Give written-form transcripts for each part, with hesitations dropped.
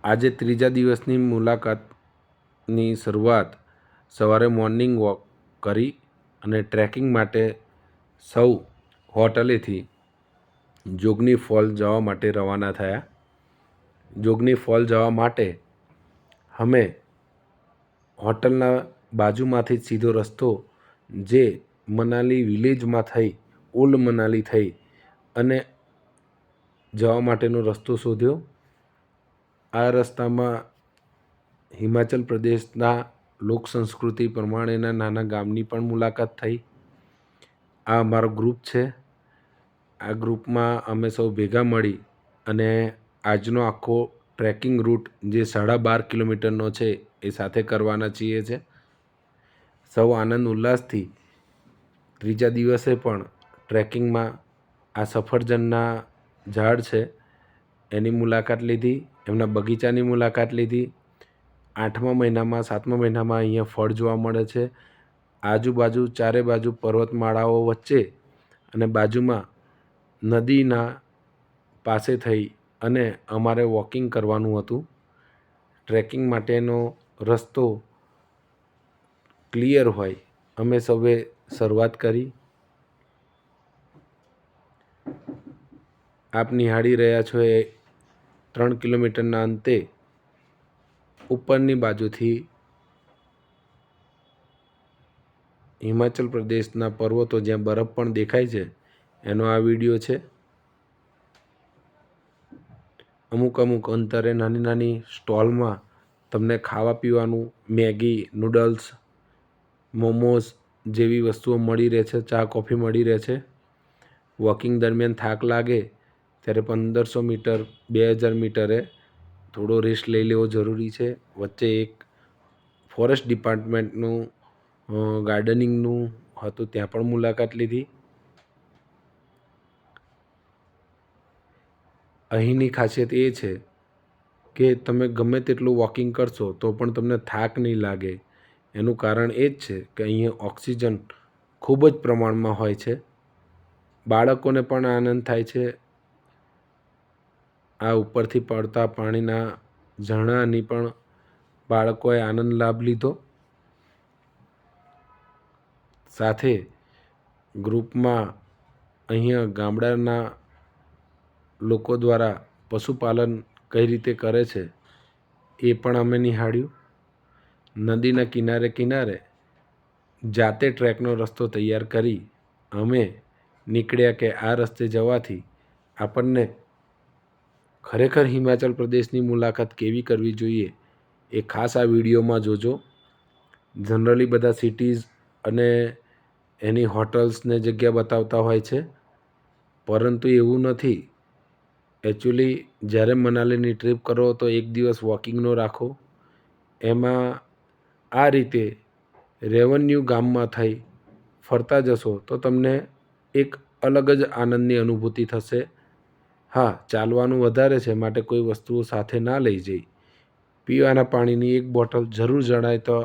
આજે ત્રીજા દિવસની મુલાકાતની શરૂઆત સવારે મોર્નિંગ વોક કરી અને ટ્રેકિંગ માટે સૌ હોટલેથી જોગની ફોલ જવા માટે રવાના થયા. જોગની ફોલ જવા માટે અમે હોટલના બાજુમાંથી જ સીધો રસ્તો જે મનાલી વિલેજમાં થઈ ઓલ્ડ મનાલી થઈ અને જવા માટેનો રસ્તો શોધ્યો. આ રસ્તામાં હિમાચલ પ્રદેશના લોક સંસ્કૃતિ પ્રમાણેના નાના ગામની પણ મુલાકાત થઈ. આ અમારો ગ્રુપ છે. આ ગ્રુપમાં અમે સૌ ભેગા મળી અને આજનો આખો ટ્રેકિંગ રૂટ જે 12.5 કિલોમીટરનો છે એ સાથે કરવાના છીએ છે. સૌ આનંદ ઉલ્લાસથી ત્રીજા દિવસે પણ ટ્રેકિંગમાં આ સફરજનના ઝાડ છે એની મુલાકાત લીધી, એમના બગીચાની મુલાકાત લીધી. 8મા મહિનામાં 7મા મહિનામાં અહીંયા ફળ જોવા મળે છે. આજુબાજુ ચારે બાજુ પર્વતમાળાઓ વચ્ચે અને બાજુમાં નદીના પાસે થઈ અને અમારે વોકિંગ કરવાનું હતું. ટ્રેકિંગ માટેનો રસ્તો ક્લિયર હોય અમે સૌએ શરૂઆત કરી. આપ નિહાળી રહ્યા છો એ 3 કિલોમીટરના અંતે ઉપરની બાજુથી હિમાચલ પ્રદેશના પર્વતો જ્યાં બરફ પણ દેખાય છે એનો આ વિડીયો છે. અમુક અંતરે નાની નાની સ્ટોલમાં તમને ખાવા પીવાનું મેગી, નૂડલ્સ, મોમોઝ જેવી વસ્તુઓ મળી રહે છે. ચા કોફી મળી રહે છે. વોકિંગ દરમિયાન થાક લાગે ત્યારે 1500 મીટર 2000 મીટરે થોડો રેસ્ટ લઈ લેવો જરૂરી છે. વચ્ચે એક ફોરેસ્ટ ડિપાર્ટમેન્ટનું ગાર્ડનિંગનું હતું ત્યાં પણ મુલાકાત લીધી. અહીંની ખાસિયત એ છે કે તમે ગમે તેટલું વોકિંગ કરશો તો પણ તમને થાક નહીં લાગે. એનું કારણ એ જ છે કે અહીંયા ઓક્સિજન ખૂબ જ પ્રમાણમાં હોય છે. બાળકોને પણ આનંદ થાય છે. આ ઉપરથી પડતા પાણીના ઝરણાની પણ બાળકોએ આનંદ લાભ લીધો. સાથે ગ્રુપમાં અહીંયા ગામડાના લોકો દ્વારા પશુપાલન કઈ રીતે કરે છે એ પણ અમે નિહાળ્યું. નદીના કિનારે કિનારે જાતે ટ્રેકનો રસ્તો તૈયાર કરી અમે નીકળ્યા કે આ રસ્તે જવાથી આપણને ખરેખર હિમાચલ પ્રદેશની મુલાકાત કેવી કરવી જોઈએ એ ખાસ આ વિડીયોમાં જોજો. જનરલી બધા સિટીઝ અને એની હોટલ્સને જગ્યા બતાવતા હોય છે, પરંતુ એવું નથી. એકચ્યુઅલી જ્યારે મનાલીની ટ્રીપ કરો તો એક દિવસ વોકિંગનો રાખો. એમાં આ રીતે રેવન્યુ ગામમાં થઈ ફરતા જશો તો તમને એક અલગ જ આનંદની અનુભૂતિ થશે. હા, ચાલવાનું વધારે છે માટે કોઈ વસ્તુઓ સાથે ના લઈ જઈ. પીવાના પાણીની એક બોટલ જરૂર જણાય તો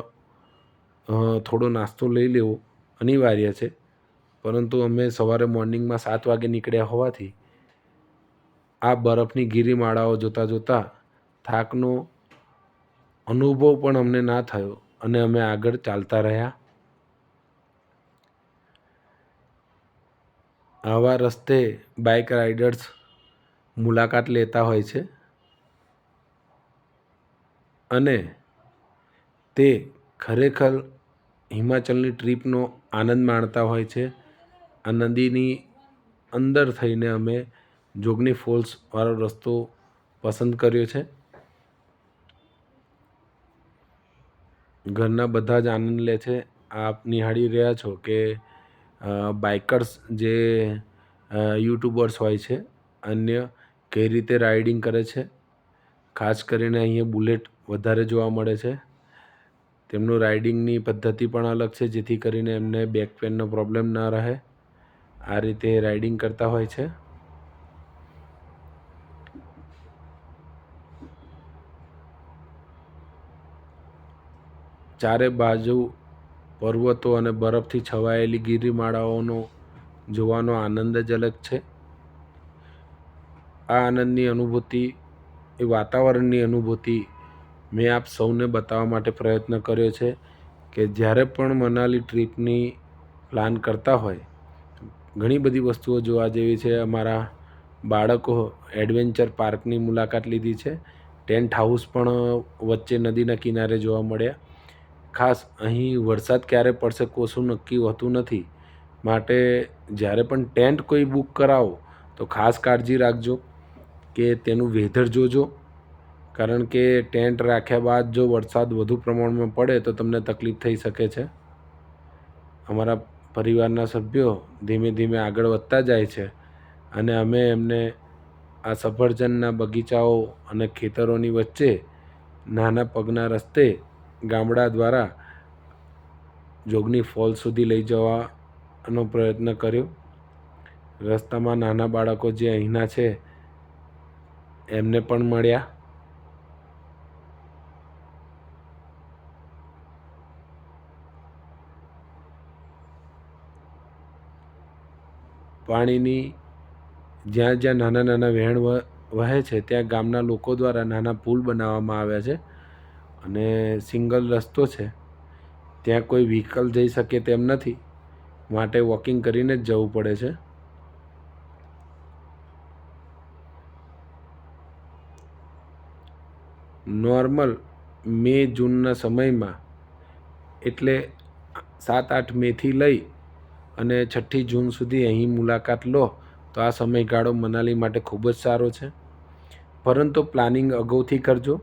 થોડો નાસ્તો લઈ લેવો અનિવાર્ય છે. પરંતુ અમે સવારે મોર્નિંગમાં 7 વાગે નીકળ્યા હોવાથી આ બરફની ગિરિમાળાઓ જોતાં જોતાં થાકનો અનુભવ પણ અમને ના થયો અને અમે આગળ ચાલતા રહ્યા. આવા રસ્તે બાઇક રાઇડર્સ મુલાકાત લેતા હોય છે અને તે ખરેખર હિમાચલની ટ્રીપનો આનંદ માણતા હોય છે. આ નદીની અંદર થઈને અમે જોગની ફોલ્સવાળો રસ્તો પસંદ કર્યો છે. ઘરના બધા જ આનંદ લે છે. આપ નિહાળી રહ્યા છો કે બાઇકર્સ જે યુટ્યુબર્સ હોય છે અન્ય કઈ રીતે રાઇડિંગ કરે છે. ખાસ કરીને અહીંયા બુલેટ વધારે જોવા મળે છે. તેમનું રાઇડિંગની પદ્ધતિ પણ અલગ છે જેથી કરીને એમને બેક પેનનો પ્રોબ્લેમ ના રહે. આ રીતે રાઇડિંગ કરતા હોય છે. ચારે બાજુ પર્વતો અને બરફથી છવાયેલી ગિરિમાળાઓનો જોવાનો આનંદ જ અલગ છે. આ આનંદની અનુભૂતિ એ વાતાવરણની અનુભૂતિ મેં આપ સૌને બતાવવા માટે પ્રયત્ન કર્યો છે કે જ્યારે પણ મનાલી ટ્રીપની પ્લાન કરતા હોય, ઘણી બધી વસ્તુઓ જોવા જેવી છે. અમારા બાળકો એડવેન્ચર પાર્કની મુલાકાત લીધી છે. ટેન્ટ હાઉસ પણ વચ્ચે નદીના કિનારે જોવા મળ્યા. ખાસ અહીં વરસાદ ક્યારે પડશે કશું નક્કી હોતું નથી, માટે જ્યારે પણ ટેન્ટ કોઈ બુક કરાવો તો ખાસ કાળજી રાખજો કે તેનું વેધર જોજો, કારણ કે ટેન્ટ રાખ્યા બાદ જો વરસાદ વધુ પ્રમાણમાં પડે તો તમને તકલીફ થઈ શકે છે. અમારા પરિવારના સભ્યો ધીમે ધીમે આગળ વધતા જાય છે અને અમે એમને આ સફરજનના બગીચાઓ અને ખેતરોની વચ્ચે નાના પગના રસ્તે ગામડા દ્વારા જોગની ફોલ સુધી લઈ જવાનો પ્રયત્ન કર્યો. રસ્તામાં નાના બાળકો જે અહીંના છે એમને પણ મળ્યા. પાણીની જ્યાં જ્યાં નાના નાના વહેણ વહે છે ત્યાં ગામના લોકો દ્વારા નાના પુલ બનાવવામાં આવ્યા છે અને સિંગલ રસ્તો છે. ત્યાં કોઈ વ્હીકલ જઈ શકે તેમ નથી, માટે વોકિંગ કરીને જ જવું પડે છે. નોર્મલ મે જૂનના સમયમાં, એટલે 7-8 મેથી લઈ અને 6 જૂન સુધી અહીં મુલાકાત લો તો આ સમયગાળો મનાલી માટે ખૂબ જ સારો છે. પરંતુ પ્લાનિંગ અગાઉથી કરજો.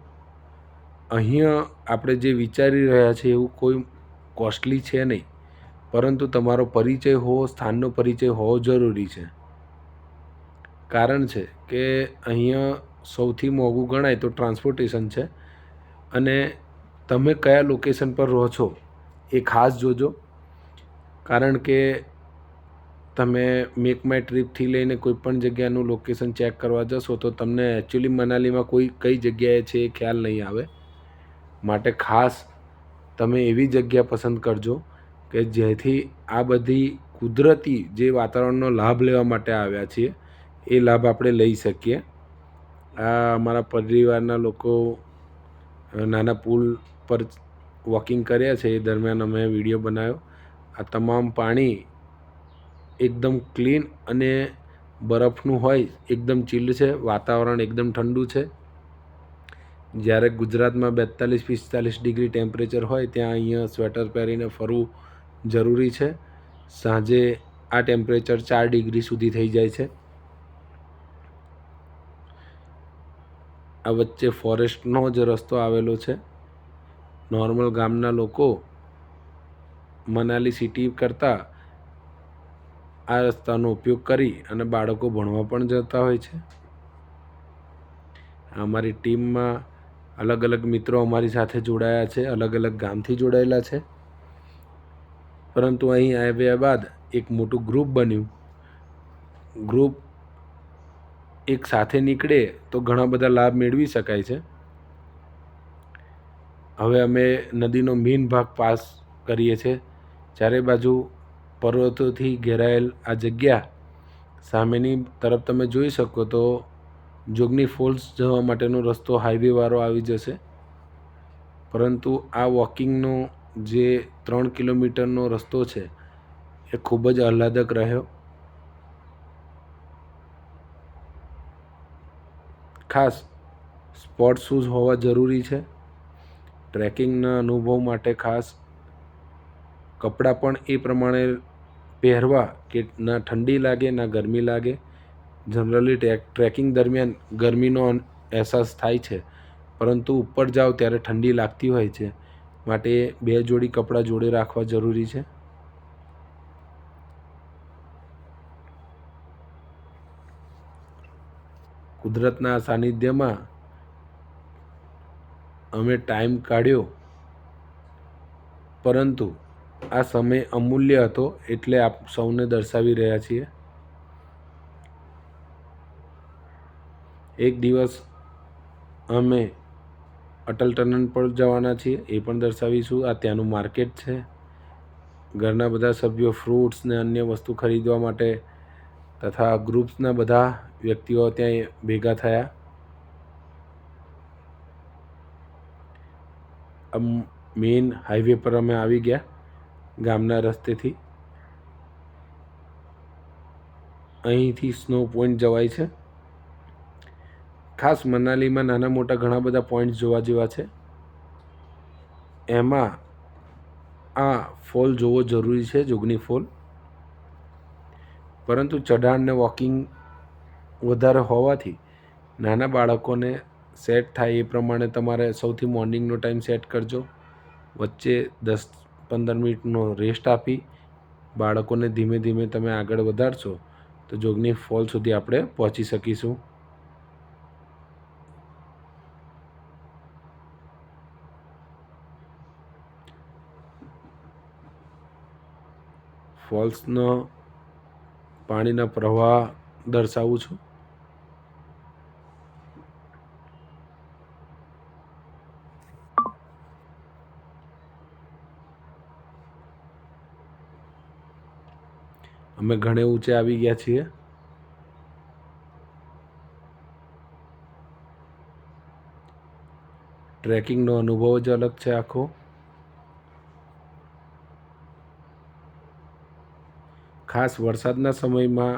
અહીંયા આપણે જે વિચારી રહ્યા છીએ એવું કોઈ કોસ્ટલી છે નહીં, પરંતુ તમારો પરિચય હોવો, સ્થાનનો પરિચય હોવો જરૂરી છે. કારણ છે કે અહીંયા સૌથી મોંઘું ગણાય તો ટ્રાન્સપોર્ટેશન છે, અને તમે કયા લોકેશન પર રહો છો એ ખાસ જોજો. કારણ કે તમે મેક માય ટ્રીપથી લઈને કોઈ પણ જગ્યાનું લોકેશન ચેક કરવા જશો તો તમને એકચ્યુઅલી મનાલીમાં કોઈ કઈ જગ્યાએ છે એ ખ્યાલ નહીં આવે. માટે ખાસ તમે એવી જગ્યા પસંદ કરજો કે જેથી આ બધી કુદરતી જે વાતાવરણનો લાભ લેવા માટે આવ્યા છીએ એ લાભ આપણે લઈ શકીએ. આ અમારા પરિવારના લોકો નાના પુલ પર વોકિંગ કર્યા છે એ દરમિયાન અમે વિડીયો બનાવ્યો. આ તમામ પાણી એકદમ ક્લીન અને બરફનું હોય, એકદમ ચીલ્ડ છે. વાતાવરણ એકદમ ઠંડુ છે. જ્યારે ગુજરાતમાં 42-45 ડિગ્રી ટેમ્પરેચર હોય ત્યાં અહીંયા સ્વેટર પહેરીને ફરવું જરૂરી છે. સાંજે આ ટેમ્પરેચર 4 ડિગ્રી સુધી થઈ જાય છે. આ વચ્ચે ફોરેસ્ટનો જ રસ્તો આવેલો છે. નોર્મલ ગામના લોકો મનાલી સિટી કરતાં આ રસ્તાનો ઉપયોગ કરી અને બાળકો ભણવા પણ જતા હોય છે. અમારી ટીમમાં અલગ અલગ મિત્રો અમારી સાથે જોડાયા છે, અલગ અલગ ગામથી જોડાયેલા છે. પરંતુ અહીં આવ્યા બાદ એક મોટું ગ્રુપ બન્યું. ગ્રુપ એક સાથે નીકળે તો ઘણા બધા લાભ મેળવી શકાય છે. હવે અમે નદીનો મેઇન ભાગ પાસ કરીએ છીએ. ચારે બાજુ પર્વતોથી ઘેરાયેલ આ જગ્યા, સામેની તરફ તમે જોઈ શકો તો જોગની ફોલ્સ જવા માટેનો રસ્તો હાઈવેવાળો આવી જશે. પરંતુ આ વોકિંગનો જે 3 કિલોમીટરનો રસ્તો છે એ ખૂબ જ આહલાદક રહ્યો. ખાસ સ્પોર્ટ શૂઝ હોવા જરૂરી છે. ટ્રેકિંગના અનુભવ માટે ખાસ કપડાં પણ એ પ્રમાણે પહેરવા કે ના ઠંડી લાગે ના ગરમી લાગે. જનરલી ટ્રેકિંગ દરમિયાન ગરમીનો અહેસાસ થાય છે, પરંતુ ઉપર જાઓ ત્યારે ઠંડી લાગતી હોય છે, માટે 2 જોડી કપડાં જોડે રાખવા જરૂરી છે. કુદરતના સાનિધ્યમાં અમે ટાઈમ કાઢ્યો, પરંતુ આ સમય અમૂલ્ય હતો એટલે આપ સૌને દર્શાવી રહ્યા છીએ. એક દિવસ અમે અટલ ટનલ પર જવાના છીએ, એ પણ દર્શાવીશું. આ ત્યાંનું માર્કેટ છે. ઘરના બધા સભ્યો ફ્રૂટ્સ ને અન્ય વસ્તુ ખરીદવા માટે તથા ગ્રુપ્સના બધા વ્યક્તિઓ ત્યાં ભેગા થયા. મેઇન હાઈવે પર અમે આવી ગયા ગામના રસ્તેથી. અહીંથી સ્નો પોઈન્ટ જવાય છે. ખાસ મનાલીમાં નાના મોટા ઘણા બધા પોઈન્ટ જોવા જેવા છે. એમાં આ ફોલ જોવો જરૂરી છે, જોગની ફોલ. પરંતુ ચઢાણ ને વોકિંગ વધારે હોવાથી નાના બાળકોને સેટ થાય એ પ્રમાણે તમારે સૌથી મોર્નિંગનો ટાઈમ સેટ કરજો. વચ્ચે 10-15 મિનિટનો રેસ્ટ આપી બાળકોને ધીમે ધીમે તમે આગળ વધારશો તો જોગની ફોલ સુધી આપણે પહોંચી શકીશું. ફોલ્સનો પાણીના પ્રવાહ દર્શાવું છું. અમે ઘણે ઊંચે આવી ગયા છીએ. ટ્રેકિંગનો અનુભવ જ અલગ છે આખો. ખાસ વરસાદના સમયમાં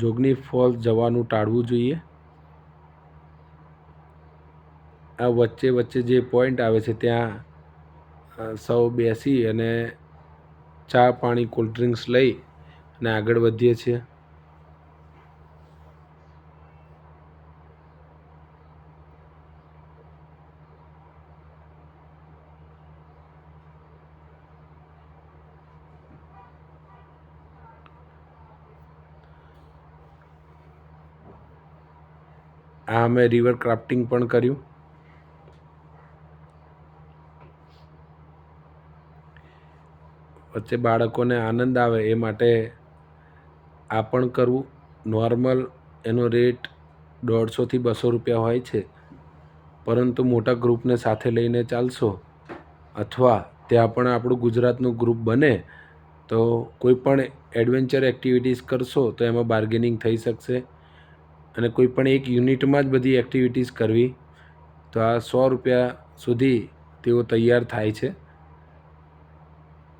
જોગની ફોલ જવાનું ટાળવું જોઈએ. આ વચ્ચે વચ્ચે જે પોઈન્ટ આવે છે ત્યાં સૌ બેસી અને ચા પાણી કોલ્ડ ડ્રિંક્સ લઈ અને આગળ વધીએ છીએ. આ અમે રિવર ક્રાફ્ટિંગ પણ કર્યું. વચ્ચે બાળકોને આનંદ આવે એ માટે આ પણ કરવું. નોર્મલ એનો રેટ 150થી 200 રૂપિયા હોય છે. પરંતુ મોટા ગ્રુપને સાથે લઈને ચાલશો અથવા ત્યાં પણ આપણું ગુજરાતનું ગ્રુપ બને તો કોઈ પણ એડવેન્ચર એક્ટિવિટીઝ કરશો તો એમાં બાર્ગેનિંગ થઈ શકશે. અને કોઈ પણ એક યુનિટમાં જ બધી એક્ટિવિટીઝ કરવી તો આ 100 રૂપિયા સુધી તેઓ તૈયાર થાય છે.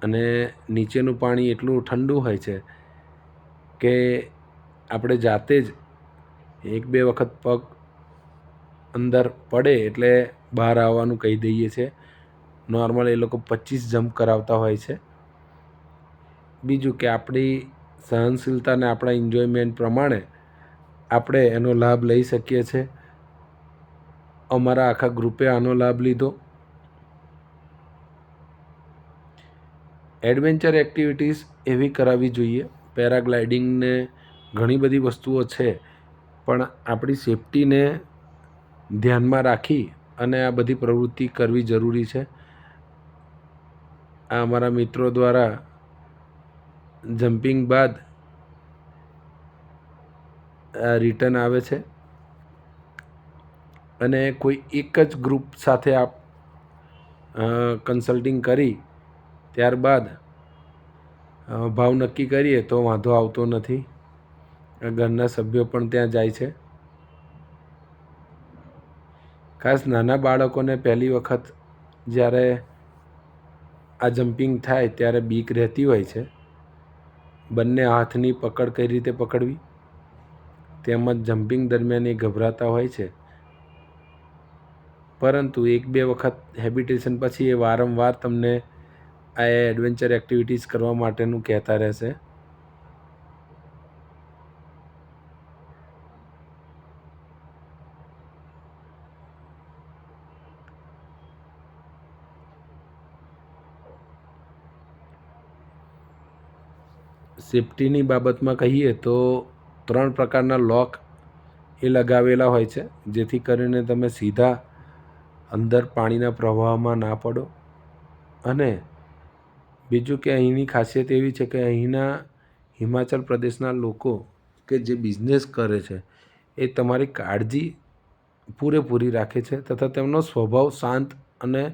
અને નીચેનું પાણી એટલું ઠંડુ હોય છે કે આપણે જાતે જ 1-2 વખત પગ અંદર પડે એટલે બહાર આવવાનું કહી દઈએ છે. નોર્મલ એ લોકો 25 જમ્પ કરાવતા હોય છે. બીજું કે આપણી સહનશીલતા અને આપણા એન્જોયમેન્ટ પ્રમાણે આપણે એનો લાભ લઈ શકીએ છીએ. અમારા આખા ગ્રુપે આનો લાભ લીધો. એડવેન્ચર એક્ટિવિટીઝ એવી કરાવવી જોઈએ. પેરાગ્લાઇડિંગને ઘણી બધી વસ્તુઓ છે પણ આપણી સેફટીને ધ્યાનમાં રાખી અને આ બધી પ્રવૃત્તિ કરવી જરૂરી છે. આ અમારા મિત્રો દ્વારા જમ્પિંગ બાદ રિટર્ન આવે છે. અને કોઈ એક જ ગ્રુપ સાથે આપ કન્સલ્ટિંગ કરી ત્યારબાદ ભાવ નક્કી કરીએ તો વાંધો આવતો નથી. ઘરના સભ્યો પણ ત્યાં જાય છે. ખાસ નાના બાળકોને પહેલી વખત જ્યારે આ જમ્પિંગ થાય ત્યારે બીક રહેતી હોય છે. બંને હાથની પકડ કઈ રીતે પકડવી તેમજ જમ્પિંગ દરમિયાન એ ગભરાતા હોય છે. પરંતુ 1-2 વખત હેબિટેશન પછી એ વારંવાર તમને આ એડવેન્ચર એક્ટિવિટીઝ કરવા માટેનું કહેતા રહેશે. સેફટીની બાબતમાં કહીએ તો 3 પ્રકારના લોક એ લગાવેલા હોય છે જેથી કરીને તમે સીધા અંદર પાણીના પ્રવાહમાં ના પડો. અને બીજું કે અહીંની ખાસિયત એવી છે કે અહીંના હિમાચલ પ્રદેશના લોકો કે જે બિઝનેસ કરે છે એ તમારી કાળજી પૂરેપૂરી રાખે છે તથા તેમનો સ્વભાવ શાંત અને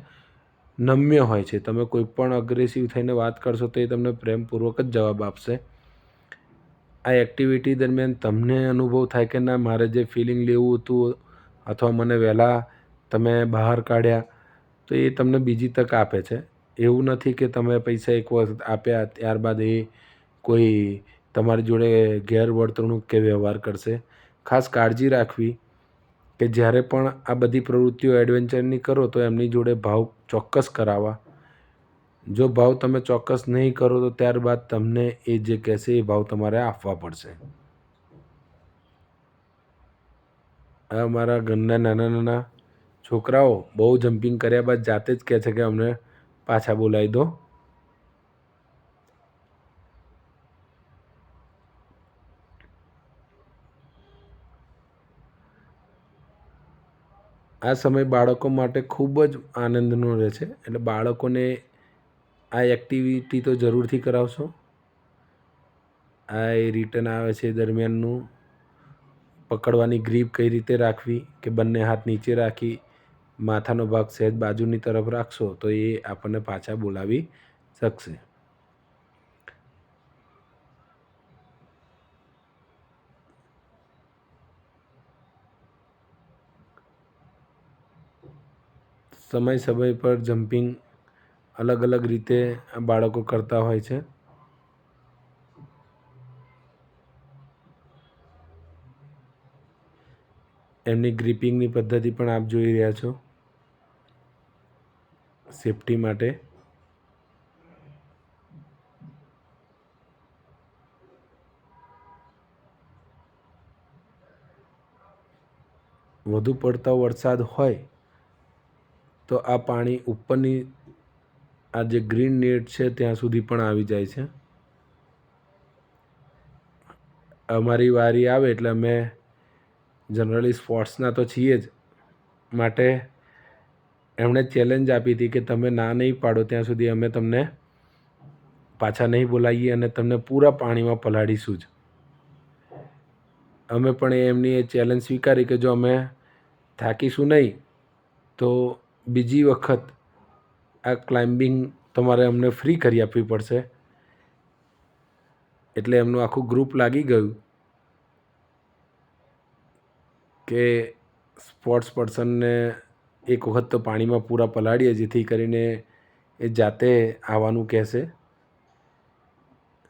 નમ્ય હોય છે. તમે કોઈ પણ અગ્રેસિવ થઈને વાત કરશો તો એ તમને પ્રેમપૂર્વક જ જવાબ આપશે. આ એક્ટિવિટી દરમિયાન તમને અનુભવ થાય કે ના મારે જે ફિલિંગ લેવું હતું અથવા મને વહેલા તમે બહાર કાઢ્યા તો એ તમને બીજી તક આપે છે. એવું નથી કે તમે પૈસા એક વખત આપ્યા ત્યારબાદ એ કોઈ તમારી જોડે ગેરવર્તણૂક કે વ્યવહાર કરશે. ખાસ કાળજી રાખવી કે જ્યારે પણ આ બધી પ્રવૃત્તિઓ એડવેન્ચરની કરો તો એમની જોડે ભાવ ચોક્કસ કરાવવા. જો ભાવ તમે ચોક્કસ નહીં કરો તો ત્યારબાદ તમને એ જે કહેશે એ ભાવ તમારે આપવા પડશે. આ મારા ઘરના નાના નાના છોકરાઓ બહુ જમ્પિંગ કર્યા બાદ જાતે જ કહે છે કે અમને પાછા બોલાવી દો. આ સમય બાળકો માટે ખૂબ જ આનંદનો રહે છે, એટલે બાળકોને આ એક્ટિવિટી તો જરૂરથી કરાવશો. આ એ રિટર્ન આવે છે દરમિયાનનું પકડવાની ગ્રીપ કઈ રીતે રાખવી કે બંને હાથ નીચે રાખી માથાનો ભાગ સહેજ બાજુની તરફ રાખશો તો એ આપણને પાછા બોલાવી શકશે. સમય સમય પર જમ્પિંગ અલગ અલગ રીતે બાળકો કરતા હોય છે. એમની ગ્રીપિંગની પદ્ધતિ પણ આપ જોઈ રહ્યા છો. સેફટી માટે વધુ પડતો વરસાદ હોય તો આ પાણી ઉપરની આ જે ગ્રીન નેટ છે ત્યાં સુધી પણ આવી જાય છે. અમારી વારી આવે એટલે અમે જનરલી સ્પોર્ટ્સના તો છીએ જ, માટે એમણે ચેલેન્જ આપી હતી કે તમે ના નહીં પાડો ત્યાં સુધી અમે તમને પાછા નહીં બોલાવીએ અને તમને પૂરા પાણીમાં પલાળીશું જ. અમે પણ એમની એ ચેલેન્જ સ્વીકારી કે જો અમે થાકીશું નહીં તો બીજી વખત આ ક્લાઇમ્બિંગ તમારે અમને ફ્રી કરી આપવી પડશે. એટલે એમનું આખું ગ્રુપ લાગી ગયું કે સ્પોર્ટ્સ પર્સનને એક વખત તો પાણીમાં પૂરા પલાળીએ જેથી કરીને એ જાતે આવવાનું કહેશે.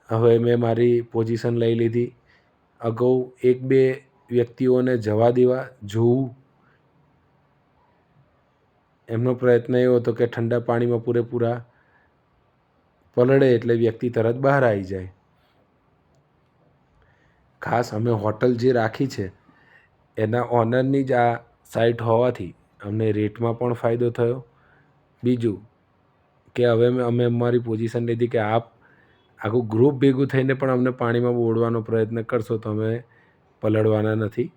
હવે મેં મારી પોઝિશન લઈ લીધી. અગાઉ એક બે વ્યક્તિઓને જવા દેવા, જોવું. એમનો પ્રયત્ન એવો હતો કે ઠંડા પાણીમાં પૂરેપૂરા પલળે એટલે વ્યક્તિ તરત બહાર આવી જાય. ખાસ અમે હોટલ જે રાખી છે એના ઓનરની જ આ સાઇટ હોવાથી અમને રેટમાં પણ ફાયદો થયો. બીજું કે હવે અમે અમારી પોઝિશન લીધી કે આપ આખું ગ્રુપ ભેગું થઈને પણ અમને પાણીમાં બોળવાનો પ્રયત્ન કરશો તો અમે પલળવાના નથી.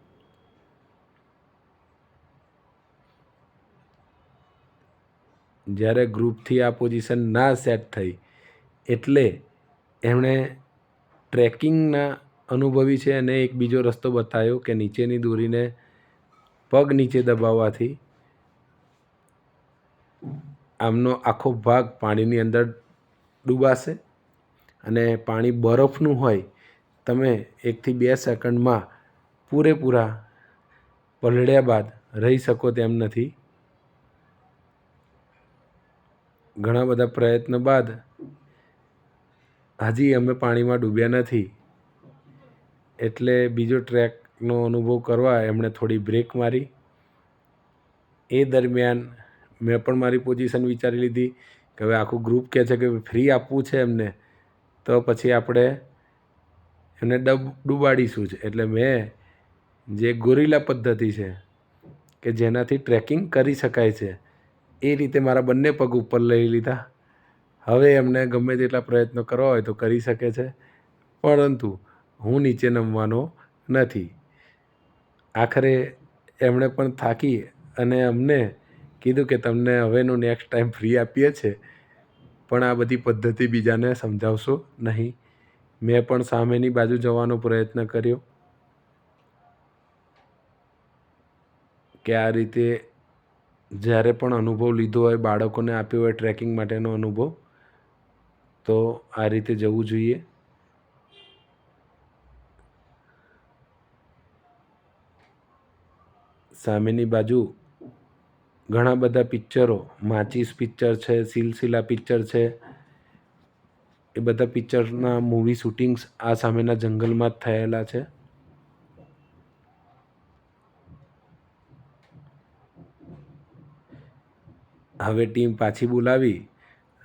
જ્યારે ગ્રુપથી આ પોઝિશન ના સેટ થઈ એટલે એમણે ટ્રેકિંગના અનુભવી છે અને એક બીજો રસ્તો બતાવ્યો કે નીચેની દોરીને પગ નીચે દબાવવાથી આમનો આખો ભાગ પાણીની અંદર ડૂબાશે અને પાણી બરફનું હોય, તમે 1 થી 2 સેકન્ડમાં પૂરેપૂરા પલળ્યા બાદ રહી શકો તેમ નથી. ઘણા બધા પ્રયત્ન બાદ હજી અમે પાણીમાં ડૂબ્યા નથી, એટલે બીજો ટ્રેકનો અનુભવ કરવા એમણે થોડી બ્રેક મારી. એ દરમિયાન મેં પણ મારી પોઝિશન વિચારી લીધી કે હવે આખું ગ્રુપ કહે છે કે ફ્રી આપવું છે એમને તો પછી આપણે એમને ડૂબાડીશું જ. એટલે મેં જે ગોરિલા પદ્ધતિ છે કે જેનાથી ટ્રેકિંગ કરી શકાય છે એ રીતે મારા બંને પગ ઉપર લઈ લીધા. હવે એમને ગમે તેટલા પ્રયત્નો કરવા હોય તો કરી શકે છે, પરંતુ હું નીચે નમવાનો નથી. આખરે એમણે પણ થાકી અને અમને કીધું કે તમને હવેનું નેક્સ્ટ ટાઈમ ફ્રી આપીએ છીએ, પણ આ બધી પદ્ધતિ બીજાને સમજાવશો નહીં. મેં પણ સામેની બાજુ જવાનો પ્રયત્ન કર્યો કે આ રીતે જ્યારે પણ અનુભવ લીધો હોય, બાળકોને આપ્યો હોય ટ્રેકિંગ માટેનો અનુભવ, તો આ રીતે જવું જોઈએ. સામેની બાજુ ઘણા બધા પિક્ચરો, માચીસ પિક્ચર છે, સિલસિલા પિક્ચર છે, એ બધા પિક્ચરના મૂવી શૂટિંગ્સ આ સામેના જંગલમાં જ થયેલા છે. હવે ટીમ પાછી બોલાવી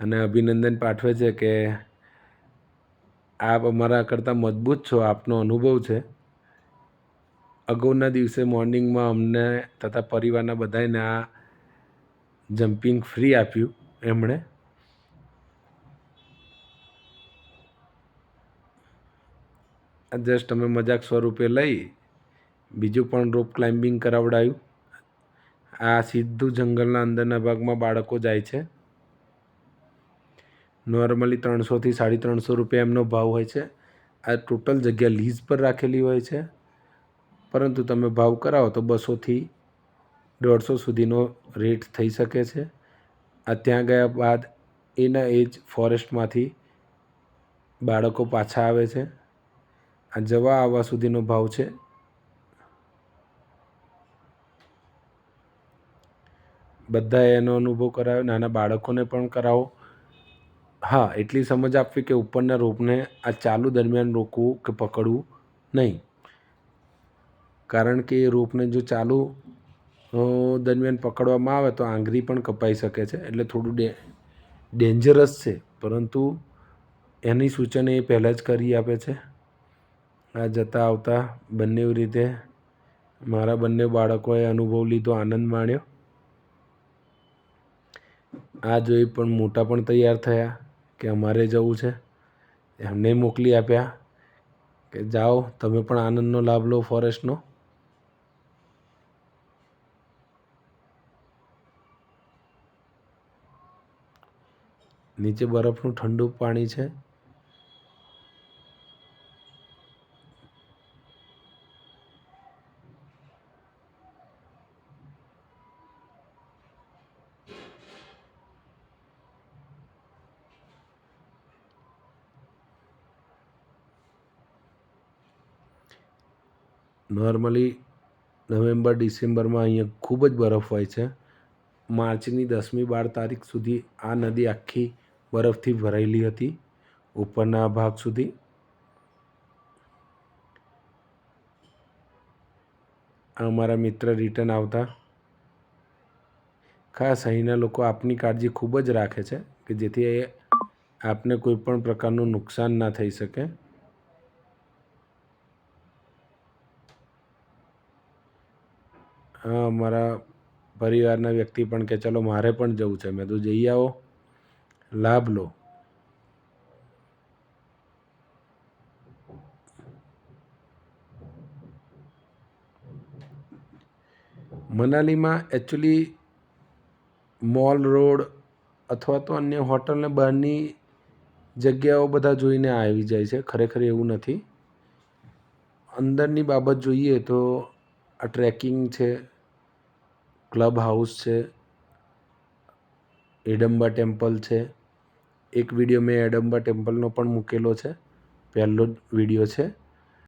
અને અભિનંદન પાઠવે છે કે આપ અમારા કરતાં મજબૂત છો, આપનો અનુભવ છે. અગાઉના દિવસે મોર્નિંગમાં અમને તથા પરિવારના બધાને આ જમ્પિંગ ફ્રી આપ્યું એમણે. જસ્ટ અમે મજાક સ્વરૂપે લઈ બીજું પણ રોપ ક્લાઇમ્બિંગ કરાવડાયું. આ સીધું જંગલના અંદરના ભાગમાં બાળકો જાય છે. નોર્મલી 300થી 350 રૂપિયા એમનો ભાવ હોય છે. આ ટોટલ જગ્યા લીઝ પર રાખેલી હોય છે, પરંતુ તમે ભાવ કરાવો તો 200થી 150 સુધીનો રેટ થઈ શકે છે. આ ત્યાં ગયા બાદ એના એ જ ફોરેસ્ટમાંથી બાળકો પાછા આવે છે. આ જવા આવવા સુધીનો ભાવ છે. બધાએ એનો અનુભવ કરાવ્યો, નાના બાળકોને પણ કરાવો. હા, એટલી સમજ આપવી કે ઉપરના રોપને આ ચાલુ દરમિયાન રોકવું કે પકડવું નહીં, કારણ કે એ રોપને જો ચાલુ દરમિયાન પકડવામાં આવે તો આંગળી પણ કપાઈ શકે છે, એટલે થોડું ડેન્જરસ છે, પરંતુ એની સૂચન એ પહેલાં જ કરી આપે છે. આ જતાં આવતા બંને રીતે મારા બંને બાળકોએ અનુભવ લીધો, આનંદ માણ્યો. આ જોઈ પણ મોટા પણ તૈયાર થયા કે અમારે જવું છે. એમને મોકલી આપ્યા કે જાઓ તમે પણ આનંદનો લાભ લો ફોરેસ્ટનો. નીચે બરફનું ઠંડુ પાણી છે. નોર્મલી નવેમ્બર ડિસેમ્બરમાં અહીંયા ખૂબ જ બરફ હોય છે. માર્ચની 10મી 12 તારીખ સુધી આ નદી આખી બરફથી ભરાયેલી હતી ઉપરના ભાગ સુધી. અમારા મિત્ર રિટર્ન આવતા. ખાસ અહીંના લોકો આપની કાળજી ખૂબ જ રાખે છે કે જેથી આપને કોઈ પણ પ્રકારનું નુકસાન ના થઈ શકે. હા, અમારા પરિવારના વ્યક્તિ પણ કે ચલો મારે પણ જવું છે. મેં તો જઈ આવો, લાભ લો. મનાલીમાં એકચ્યુઅલી મોલ રોડ અથવા તો અન્ય હોટલને બહારની જગ્યાઓ બધા જોઈને આવી જાય છે. ખરેખર એવું નથી. અંદરની બાબત જોઈએ તો આ ટ્રેકિંગ છે, ક્લબ હાઉસ છે, એડમ્બા ટેમ્પલ છે. એક વિડીયો મેં એડમ્બા ટેમ્પલનો પણ મૂકેલો છે, પહેલો જ વિડીયો છે.